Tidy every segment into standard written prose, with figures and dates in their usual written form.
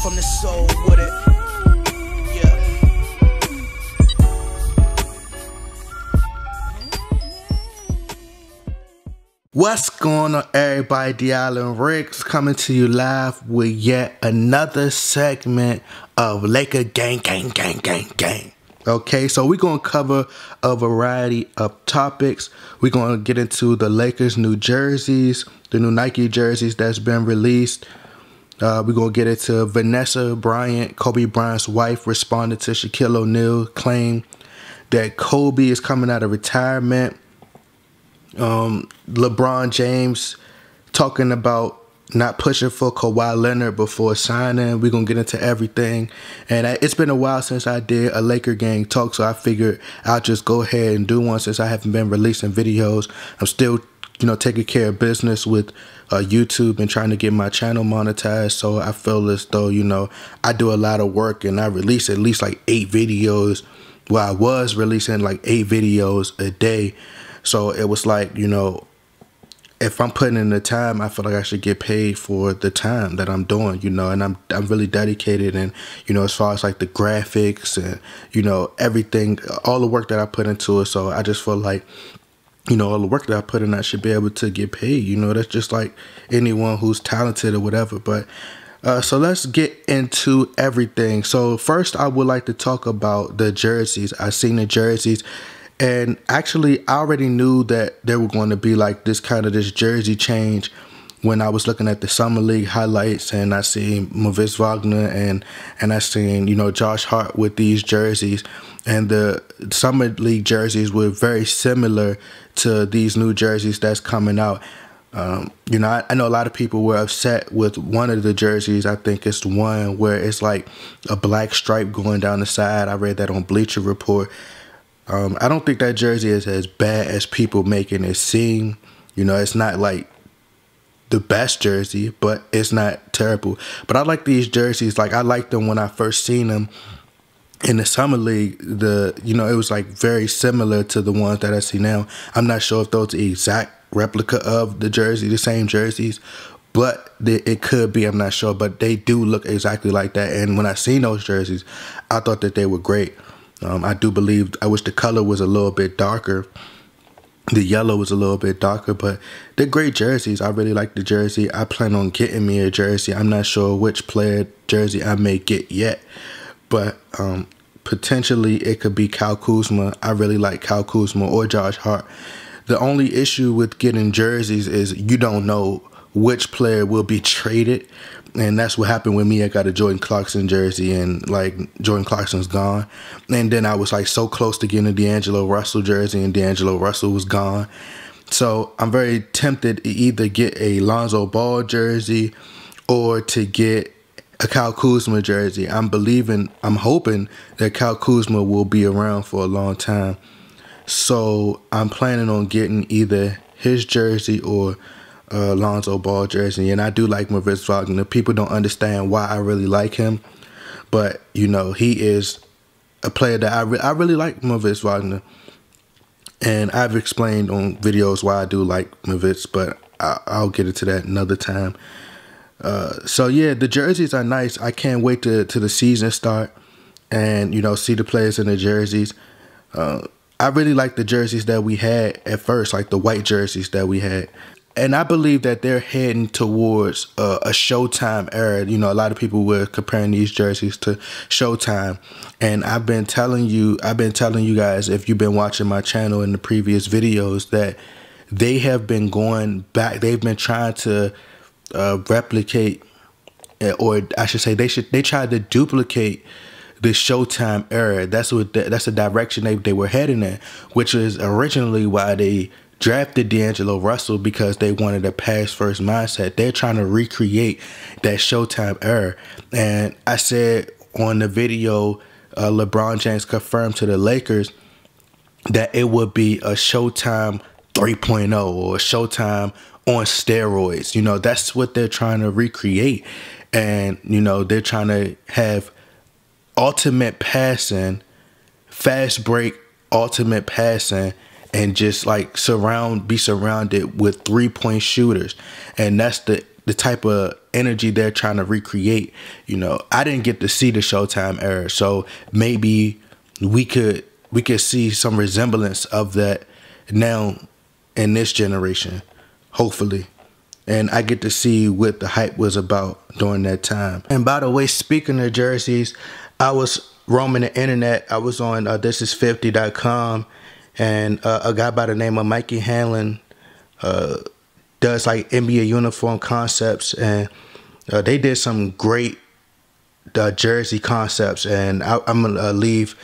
from the soul with it. Yeah. What's going on, everybody? The Island Riggs coming to you live with yet another segment of Laker Gang. Okay, so we're going to cover a variety of topics. We're going to get into the Lakers' new jerseys, the new Nike jerseys that's been released. We're going to get into Vanessa Bryant, Kobe Bryant's wife, responded to Shaquille O'Neal's claim that Kobe is coming out of retirement. LeBron James talking about not pushing for Kawhi Leonard before signing. We're going to get into everything. And it's been a while since I did a Laker Gang talk, so I figured I'll just go ahead and do one since I haven't been releasing videos. I'm still, taking care of business with YouTube and trying to get my channel monetized. So I feel as though, I do a lot of work and I release at least like 8 videos. Well, I was releasing like 8 videos a day. So it was like, if I'm putting in the time, I feel like I should get paid for the time that I'm doing, and I'm really dedicated. And, as far as like the graphics and, everything, all the work that I put into it. So I just feel like, all the work that I put in, I should be able to get paid. That's just like anyone who's talented or whatever. But so let's get into everything. So first, I would like to talk about the jerseys. I seen the jerseys. And actually, I already knew that there were going to be like this jersey change when I was looking at the Summer League highlights, and I seen Moritz Wagner and I seen, Josh Hart with these jerseys. And the Summer League jerseys were very similar to these new jerseys that's coming out. I know a lot of people were upset with one of the jerseys. I think it's the one where it's like a black stripe going down the side. I read that on Bleacher Report. I don't think that jersey is as bad as people making it seem. It's not like the best jersey, but it's not terrible. But I like these jerseys. Like, I liked them when I first seen them in the Summer League. It was like very similar to the ones that I see now. I'm not sure if those are the exact replica of the jersey, the same jerseys, but it could be. I'm not sure, but they do look exactly like that. And when I seen those jerseys, I thought that they were great. I do believe, I wish the color was a little bit darker. The yellow was a little bit darker, but they're great jerseys. I really like the jersey. I plan on getting me a jersey. I'm not sure which player jersey I may get yet, but potentially it could be Kyle Kuzma. I really like Kyle Kuzma or Josh Hart. The only issue with getting jerseys is you don't know which player will be traded. And that's what happened with me. I got a Jordan Clarkson jersey, and like Jordan Clarkson's gone. And then I was like so close to getting a D'Angelo Russell jersey, and D'Angelo Russell was gone. So I'm very tempted to either get a Lonzo Ball jersey or to get a Kyle Kuzma jersey. I'm hoping that Kyle Kuzma will be around for a long time. So I'm planning on getting either his jersey or Lonzo Ball jersey. And I do like Moritz Wagner. People don't understand why I really like him, but he is a player that I really like, Moritz Wagner, and I've explained on videos why I do like Moritz, but I'll get into that another time. So yeah, the jerseys are nice. I can't wait to the season start and see the players in the jerseys. I really like the jerseys that we had at first, like the white jerseys that we had. And I believe that they're heading towards a Showtime era. A lot of people were comparing these jerseys to Showtime. And I've been telling you guys, if you've been watching my channel in the previous videos, that they have been going back. They've been trying to replicate, or I should say, they tried to duplicate the Showtime era. That's the direction they were heading in, which is originally why they drafted D'Angelo Russell, because they wanted a pass first mindset. They're trying to recreate that Showtime era. And I said on the video, LeBron James confirmed to the Lakers that it would be a Showtime 3.0 or Showtime on steroids. That's what they're trying to recreate. And, they're trying to have ultimate passing, fast break, ultimate passing, and just like be surrounded with 3-point shooters. And that's the the type of energy they're trying to recreate. You know, I didn't get to see the Showtime era, so maybe we could see some resemblance of that now in this generation, hopefully. And I get to see what the hype was about during that time. And by the way, speaking of jerseys, I was roaming the internet. I was on thisis50.com, and a guy by the name of Mikey Hanlon does like NBA uniform concepts, and they did some great jersey concepts. And I'm gonna leave.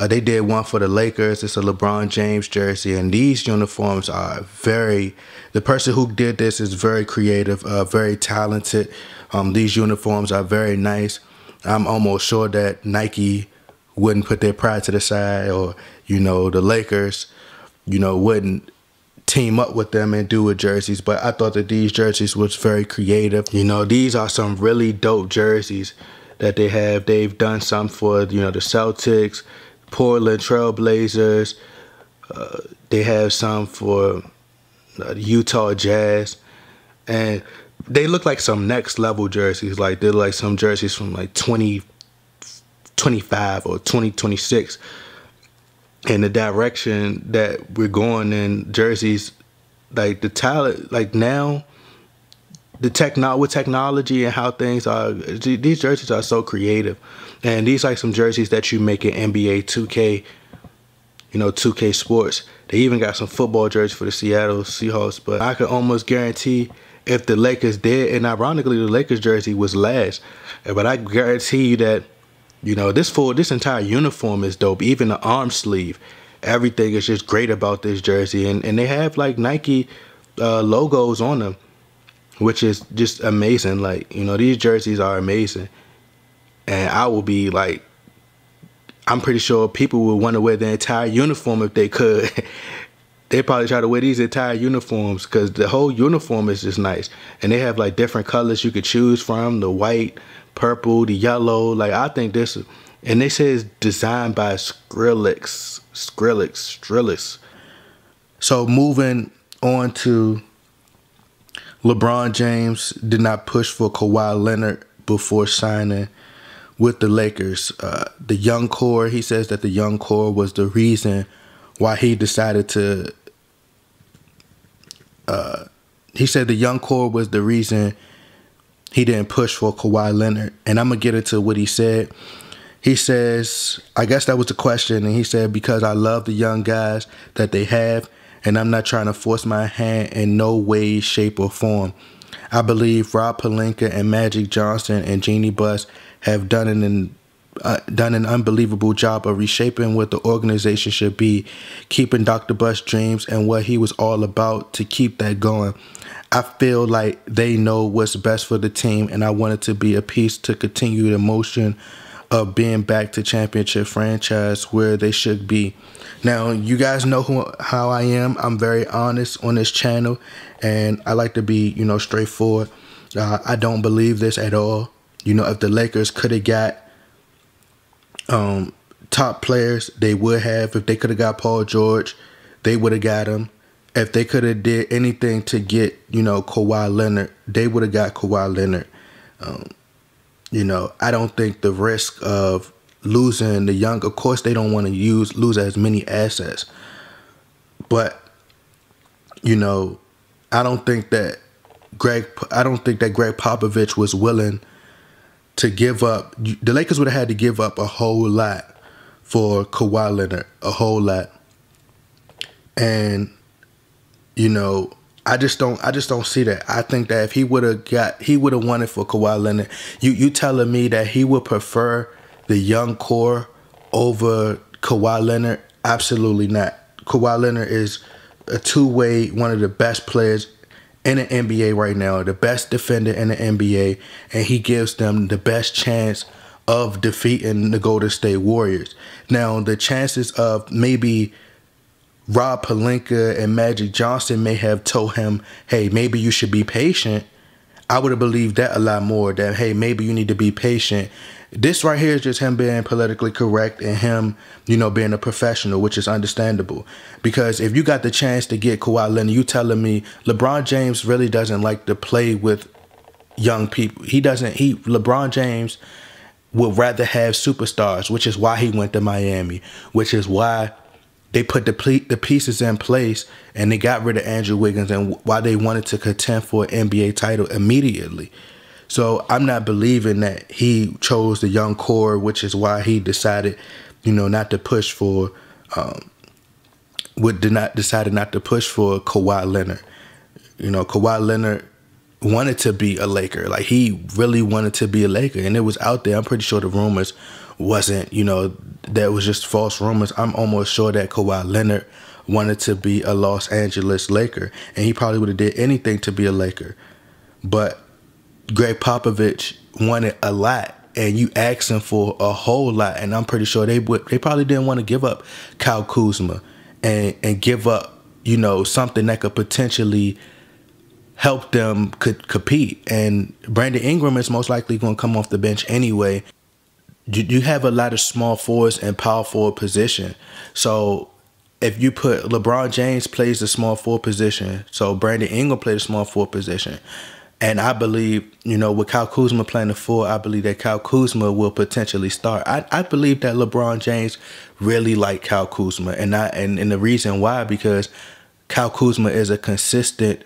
They did one for the Lakers. It's a LeBron James jersey, and these uniforms are very. The person who did this is very creative, very talented. These uniforms are very nice. I'm almost sure that Nike wouldn't put their pride to the side, or you know, the Lakers, you know, wouldn't team up with them and do with jerseys. But I thought that these jerseys was very creative. You know, these are some really dope jerseys that they have. They've done some for, you know, the Celtics, Portland Trail Blazers. They have some for the Utah Jazz, and they look like some next level jerseys. Like they're like some jerseys from like 2025 or 2026. And the direction that we're going in jerseys, like the talent, like now, with technology and how things are, these jerseys are so creative. And these like some jerseys that you make in NBA 2K, you know, 2K Sports. They even got some football jerseys for the Seattle Seahawks. But I could almost guarantee if the Lakers did, and ironically the Lakers jersey was last, but I guarantee you that, you know, this entire uniform is dope. Even the arm sleeve, everything is just great about this jersey. And they have like Nike logos on them, which is just amazing. Like, you know, these jerseys are amazing. And I will be like, I'm pretty sure people would want to wear the entire uniform if they could. They probably try to wear these entire uniforms because the whole uniform is just nice. And they have like different colors you could choose from, the white, purple, the yellow. Like, I think this, and they say it's designed by Skrillex. So moving on to LeBron James did not push for Kawhi Leonard before signing with the Lakers. The young core, he says that the young core was the reason why he decided to, he said the young core was the reason he didn't push for Kawhi Leonard. And I'm going to get into what he said. He says, I guess that was the question. And he said, because I love the young guys that they have, and I'm not trying to force my hand in no way, shape, or form. I believe Rob Pelinka and Magic Johnson and Jeannie Buss have done an unbelievable job of reshaping what the organization should be, keeping Dr. Buss' dreams and what he was all about to keep that going. I feel like they know what's best for the team, and I want it to be a piece to continue the motion of being back to championship franchise where they should be. Now, you guys know how I am. I'm very honest on this channel, and I like to be, you know, straightforward. I don't believe this at all. You know, if the Lakers could have got top players, they would have. If they could have got Paul George, they would have got him. If they could have did anything to get, you know, Kawhi Leonard, they would have got Kawhi Leonard. You know, I don't think the risk of losing the young, of course they don't want to lose as many assets. But, you know, I don't think that Greg Popovich was willing to give up. The Lakers would have had to give up a whole lot for Kawhi Leonard, a whole lot. And, you know, I just don't see that. I think that if he would have won it for Kawhi Leonard. You telling me that he would prefer the young core over Kawhi Leonard? Absolutely not. Kawhi Leonard is a two-way, one of the best players in the NBA right now, the best defender in the NBA, and he gives them the best chance of defeating the Golden State Warriors. Now, the chances of maybe Rob Pelinka and Magic Johnson may have told him, hey, maybe you should be patient. I would have believed that a lot more, that, hey, maybe you need to be patient. This right here is just him being politically correct and him, you know, being a professional, which is understandable. Because if you got the chance to get Kawhi Leonard, you telling me LeBron James really doesn't like to play with young people. LeBron James would rather have superstars, which is why he went to Miami, which is why they put the pieces in place and they got rid of Andrew Wiggins, and why they wanted to contend for an NBA title immediately. So I'm not believing that he chose the young core, which is why he decided, not to push for, decided not to push for Kawhi Leonard. Kawhi Leonard wanted to be a Laker. Like, he really wanted to be a Laker, and it was out there. I'm pretty sure the rumors wasn't, that was just false rumors. I'm almost sure that Kawhi Leonard wanted to be a Los Angeles Laker, and he probably would have did anything to be a Laker. But Greg Popovich wanted a lot, and you asked him for a whole lot, and I'm pretty sure they probably didn't want to give up Kyle Kuzma and give up, something that could potentially help them compete. And Brandon Ingram is most likely going to come off the bench anyway. You have a lot of small forwards and power forward position. So if you put LeBron James plays the small forward position, so Brandon Ingram plays the small forward position. And I believe, with Kyle Kuzma playing the 4, I believe that Kyle Kuzma will potentially start. I believe that LeBron James really liked Kyle Kuzma, and the reason why, because Kyle Kuzma is a consistent,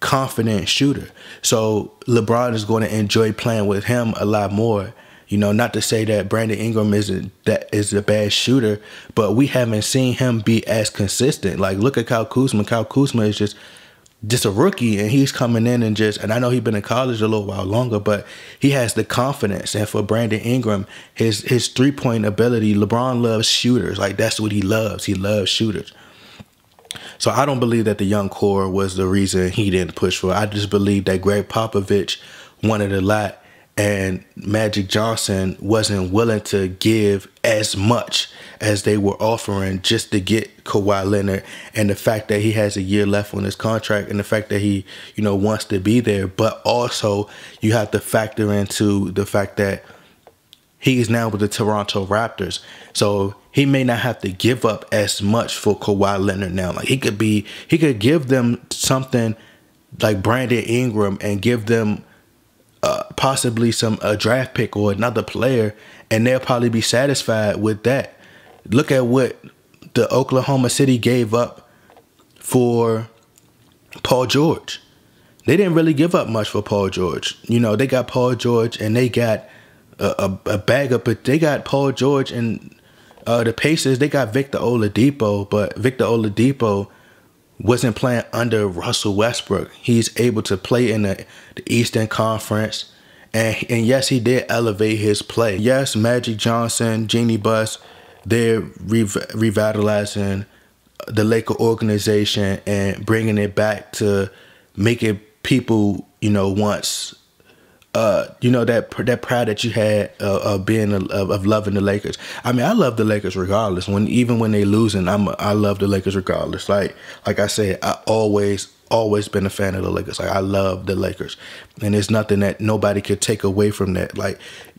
confident shooter. So LeBron is going to enjoy playing with him a lot more. Not to say that Brandon Ingram is a bad shooter, but we haven't seen him be as consistent. Like, look at Kyle Kuzma. Kyle Kuzma is just a rookie, and he's coming in and I know he's been in college a little while longer, but he has the confidence. And for Brandon Ingram, his 3-point ability, LeBron loves shooters. Like, that's what he loves. He loves shooters. So I don't believe that the young core was the reason he didn't push for it. I just believe that Greg Popovich wanted a lot, and Magic Johnson wasn't willing to give as much as they were offering just to get Kawhi Leonard. And the fact that he has a year left on his contract, and the fact that he, wants to be there. But also you have to factor into the fact that he is now with the Toronto Raptors. So he may not have to give up as much for Kawhi Leonard now. Like, he could give them something like Brandon Ingram and give them possibly a draft pick or another player, and they'll probably be satisfied with that. Look at what the Oklahoma City gave up for Paul George. They didn't really give up much for Paul George. They got Paul George, and they got a bag of, but they got Paul George, and the Pacers, they got Victor Oladipo, but Victor Oladipo wasn't playing under Russell Westbrook. He's able to play in the Eastern Conference. And yes, he did elevate his play. Yes, Magic Johnson, Jeanie Buss, they're revitalizing the Laker organization and bringing it back to making people, once, that pride that you had of loving the Lakers. I mean, I love the Lakers regardless. Even when they losing, I love the Lakers regardless. Like I said, I always been a fan of the Lakers. Like, I love the Lakers, and there's nothing that nobody could take away from that. Like,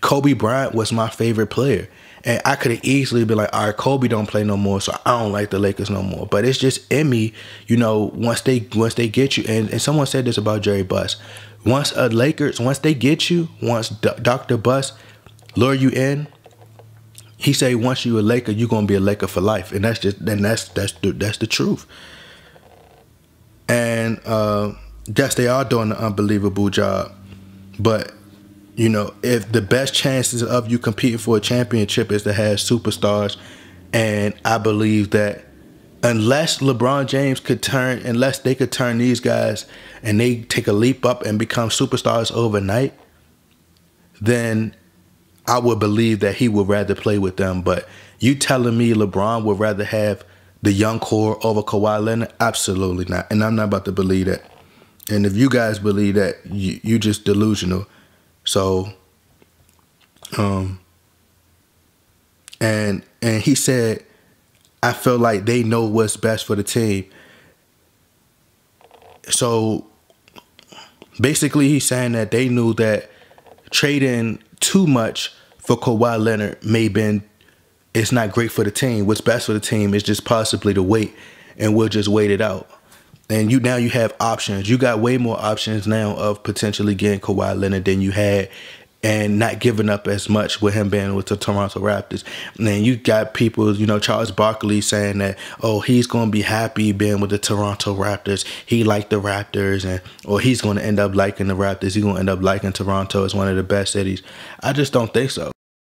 Kobe Bryant was my favorite player, and I could have easily been like, all right, Kobe don't play no more, so I don't like the Lakers no more. But it's just in me, once they get you, and someone said this about Jerry Buss. Once they get you, once Dr. Buss lure you in, he say once you a Laker, you're gonna be a Laker for life, and that's the truth. And yes, they are doing an unbelievable job, but if the best chances of you competing for a championship is to have superstars, and I believe that unless LeBron James unless they could turn these guys and they take a leap up and become superstars overnight, then I would believe that he would rather play with them. But you telling me LeBron would rather have the young core over Kawhi Leonard? Absolutely not. And I'm not about to believe that. And if you guys believe that, you just delusional. So, and he said, I feel like they know what's best for the team. So basically he's saying that they knew that trading too much for Kawhi Leonard it's not great for the team. What's best for the team is just possibly to wait, and we'll just wait it out. And now you have options. You got way more options now of potentially getting Kawhi Leonard than you had, and not giving up as much with him being with the Toronto Raptors. And then you got people, Charles Barkley saying that, oh, he's going to be happy being with the Toronto Raptors. He liked the Raptors, or he's going to end up liking the Raptors. He's going to end up liking Toronto as one of the best cities. I just don't think so.